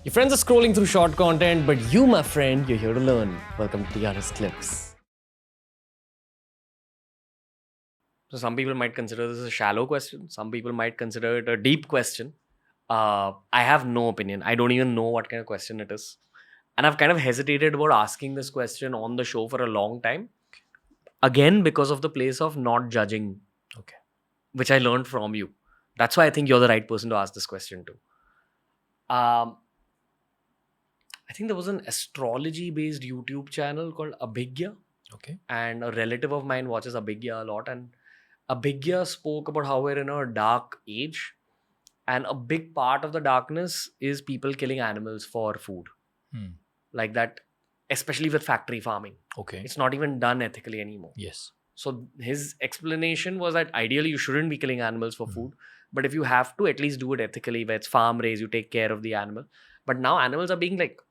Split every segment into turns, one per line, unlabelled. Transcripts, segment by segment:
Your friends are scrolling through short content, but you, my friend, you're here to learn. Welcome to TRS Clips. So some people might consider this a shallow question. Some people might consider it a deep question. I have no opinion. I don't even know what kind of question it is. And I've kind of hesitated about asking this question on the show for a long time. Again, because of the place of not judging.
Okay.
Which I learned from you. That's why I think you're the right person to ask this question to. I think there was an astrology-based YouTube channel called Abhigya.
Okay.
And a relative of mine watches Abhigya a lot. And Abhigya spoke about how we're in a dark age. And a big part of the darkness is people killing animals for food. Like that, especially with factory farming.
Okay.
It's not even done ethically anymore.
Yes.
So his explanation was that ideally you shouldn't be killing animals for food. But if you have to, at least do it ethically, where it's farm raised, you take care of the animal. But now animals are being like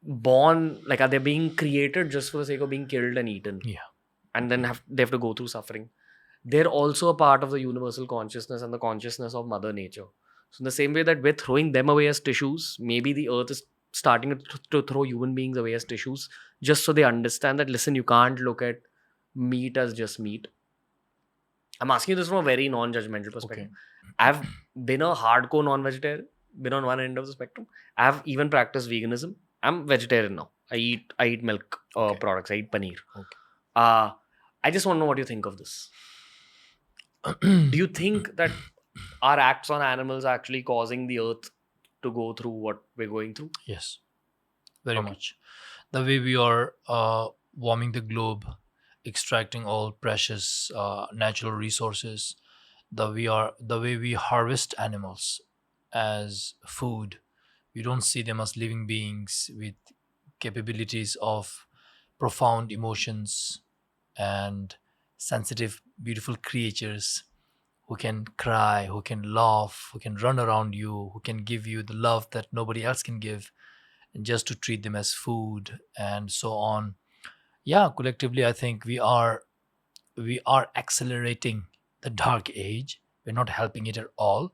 born, like they're being created just for the sake of being killed and eaten.
Yeah.
And then they have to go through suffering. They're also a part of the universal consciousness and the consciousness of Mother Nature. So in the same way that we're throwing them away as tissues, maybe the earth is starting to throw human beings away as tissues, just so they understand that, listen, you can't look at meat as just meat. I'm asking you this from a very non-judgmental perspective.
Okay.
I've been a hardcore non-vegetarian, been on one end of the spectrum. I've even practiced veganism. I'm vegetarian now. I eat milk products. I eat paneer.
Okay.
I just want to know what you think of this. Do you think that our acts on animals are actually causing the earth to go through what we're going through?
Yes. Very much. The way we are warming the globe, extracting all precious natural resources, the way we harvest animals as food. We don't see them as living beings with capabilities of profound emotions and sensitive, beautiful creatures who can cry, who can laugh, who can run around you, who can give you the love that nobody else can give, and just to treat them as food and so on. Yeah, collectively, I think we are accelerating the dark age. We're not helping it at all.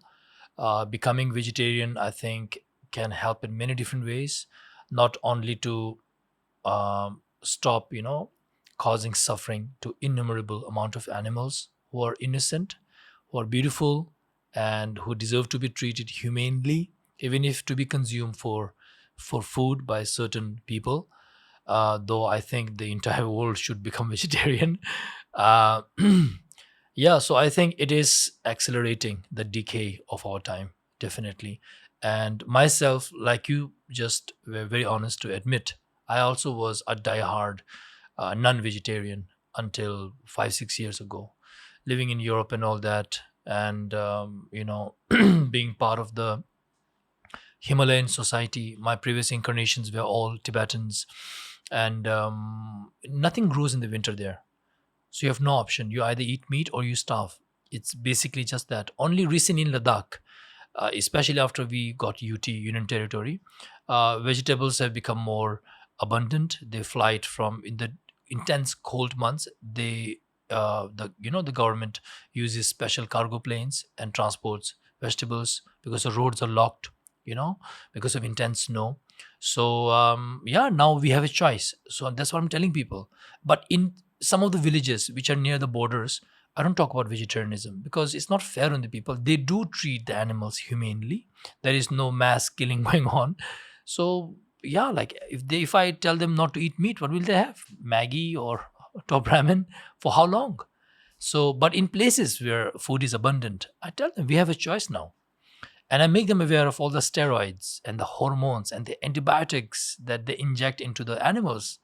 Becoming vegetarian, I think, can help in many different ways, not only to stop, causing suffering to innumerable amount of animals who are innocent, who are beautiful, and who deserve to be treated humanely, even if to be consumed for food by certain people. Though I think the entire world should become vegetarian. Uh, yeah, so I think it is accelerating the decay of our time, definitely. And myself, like you just were very honest to admit, I also was a diehard non-vegetarian until 5-6 years ago, living in Europe and all that, and being part of the Himalayan society. My previous incarnations were all Tibetans, and nothing grows in the winter there. So you have no option. You either eat meat or you starve. It's basically just that. Only recently in Ladakh, especially after we got UT, Union Territory, vegetables have become more abundant. They fly it from in the intense cold months. The government uses special cargo planes and transports vegetables because the roads are locked. Because of intense snow. So yeah, now we have a choice. So that's what I'm telling people. But in some of the villages which are near the borders, I don't talk about vegetarianism because it's not fair on the people. They do treat the animals humanely. There is no mass killing going on. So yeah, like if I tell them not to eat meat, what will they have? Maggie or top ramen? For how long? So, but in places where food is abundant, I tell them we have a choice now. And I make them aware of all the steroids and the hormones and the antibiotics that they inject into the animals,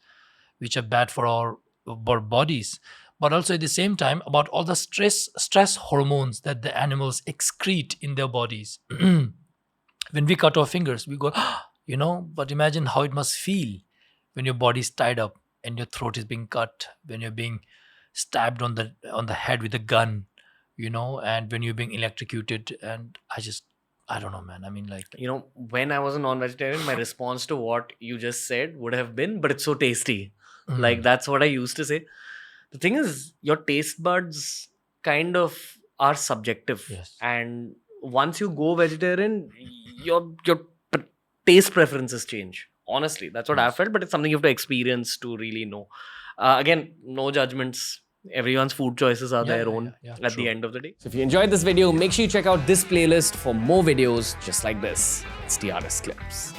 which are bad for our bodies, but also at the same time about all the stress hormones that the animals excrete in their bodies. When we cut our fingers, we go, but imagine how it must feel when your body is tied up and your throat is being cut, when you're being stabbed on the head with a gun, and when you're being electrocuted. And I don't know, man. I mean, like,
When I was a non-vegetarian, my response to what you just said would have been, but it's so tasty. Like, that's what I used to say. The thing is, your taste buds kind of are subjective.
Yes.
And once you go vegetarian, your taste preferences change. Honestly, that's what I felt, but it's something you have to experience to really know. Again, no judgments. Everyone's food choices are their own at the end of the day. So if you enjoyed this video, make sure you check out this playlist for more videos just like this. It's TRS Clips.